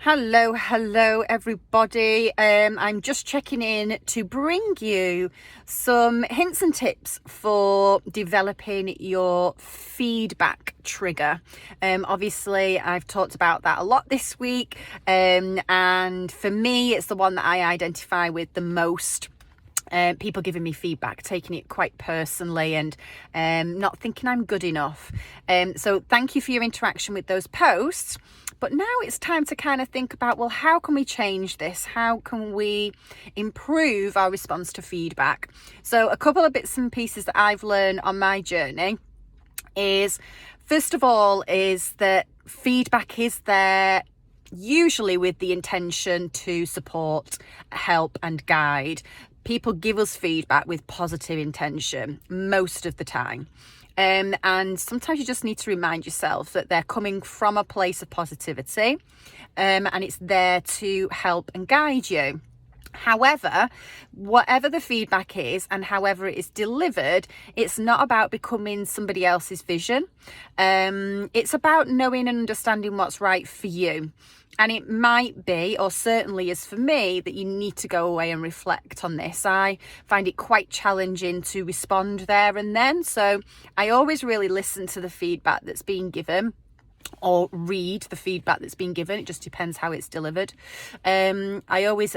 Hello everybody. I'm just checking in to bring you some hints and tips for developing your feedback trigger. Obviously I've talked about that a lot this week, and for me it's the one that I identify with the most. People giving me feedback, taking it quite personally, and not thinking I'm good enough. So thank you for your interaction with those posts. But now it's time to kind of think about, well, how can we change this? How can we improve our response to feedback? So a couple of bits and pieces that I've learned on my journey is, first of all, is that feedback is there usually with the intention to support, help and guide. People give us feedback with positive intention most of the time. And sometimes you just need to remind yourself that they're coming from a place of positivity, and it's there to help and guide you. However, whatever the feedback is and however it is delivered, it's not about becoming somebody else's vision. It's about knowing and understanding what's right for you. And it might be, or certainly is for me, that you need to go away and reflect on this. I find it quite challenging to respond there and then. So I always really listen to the feedback that's being given, or read the feedback that's been given. It just depends how it's delivered. I always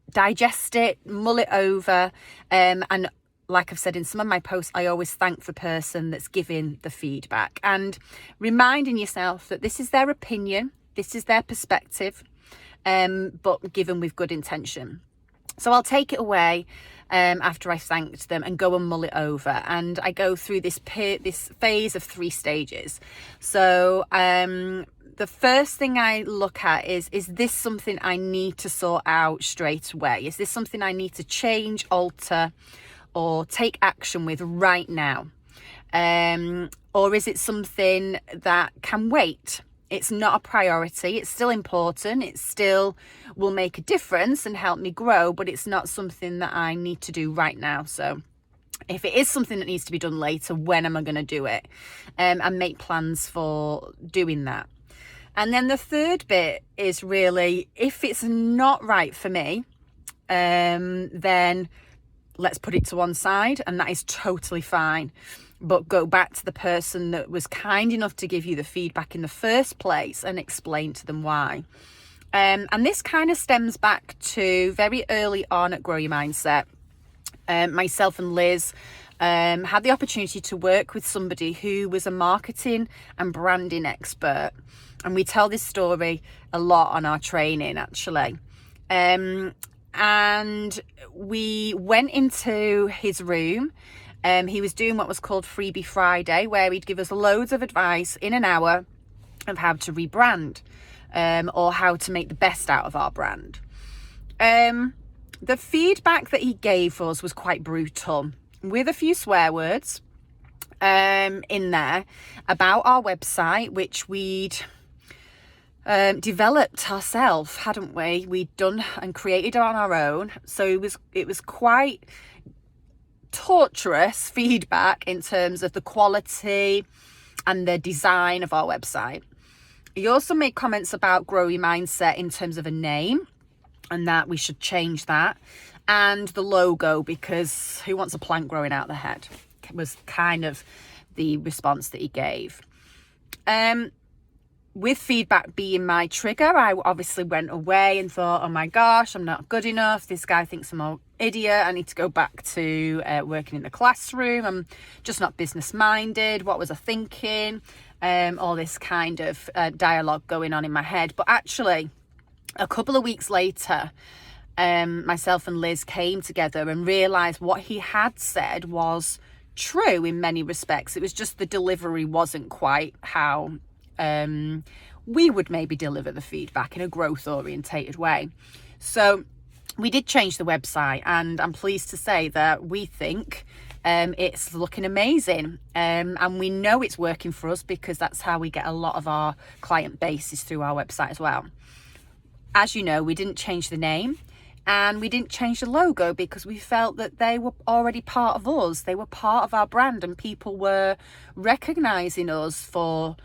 digest it, mull it over, and like I've said in some of my posts, I always thank the person that's giving the feedback, and reminding yourself that this is their opinion, this is their perspective, but given with good intention. So I'll take it away after I thanked them and go and mull it over. And I go through this phase of 3 stages. So the first thing I look at is this something I need to sort out straight away? Is this something I need to change, alter, or take action with right now? Or is it something that can wait? It's not a priority. It's still important. It still will make a difference and help me grow, but it's not something that I need to do right now. So if it is something that needs to be done later, when am I going to do it? And make plans for doing that. And then the third bit is really, if it's not right for me, then let's put it to one side, and that is totally fine. But go back to the person that was kind enough to give you the feedback in the first place and explain to them why. And this kind of stems back to very early on at Grow Your Mindset. Myself and Liz had the opportunity to work with somebody who was a marketing and branding expert. And we tell this story a lot on our training, actually. And we went into his room. He was doing what was called Freebie Friday, where he'd give us loads of advice in an hour of how to rebrand, or how to make the best out of our brand. The feedback that he gave us was quite brutal, with a few swear words in there about our website, which we'd developed ourselves, hadn't we? We'd done and created on our own. So it was quite torturous feedback in terms of the quality and the design of our website. He also made comments about Grow Your Mindset in terms of a name, and that we should change that, and the logo, because who wants a plant growing out the head, was kind of the response that he gave. With feedback being my trigger, I obviously went away and thought, oh my gosh, I'm not good enough. This guy thinks I'm an idiot. I need to go back to working in the classroom. I'm just not business minded. What was I thinking? All this kind of dialogue going on in my head. But actually, a couple of weeks later, myself and Liz came together and realised what he had said was true in many respects. It was just the delivery wasn't quite how we would maybe deliver the feedback in a growth orientated way. So we did change the website, and I'm pleased to say that we think it's looking amazing, and we know it's working for us, because that's how we get a lot of our client base, is through our website as well. As you know, we didn't change the name, and we didn't change the logo, because we felt that they were already part of us. They were part of our brand, and people were recognizing us for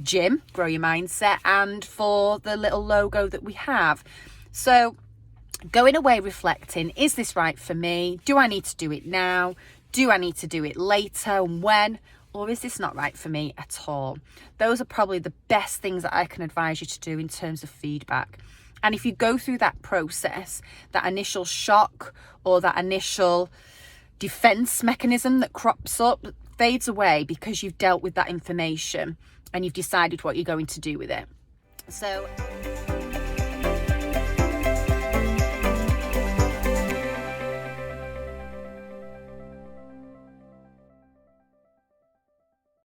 gym, Grow Your Mindset, and for the little logo that we have. So going away reflecting, is this right for me? Do I need to do it now? Do I need to do it later? And when? Or is this not right for me at all? Those are probably the best things that I can advise you to do in terms of feedback. And if you go through that process, that initial shock or that initial defense mechanism that crops up fades away because you've dealt with that information and you've decided what you're going to do with it. So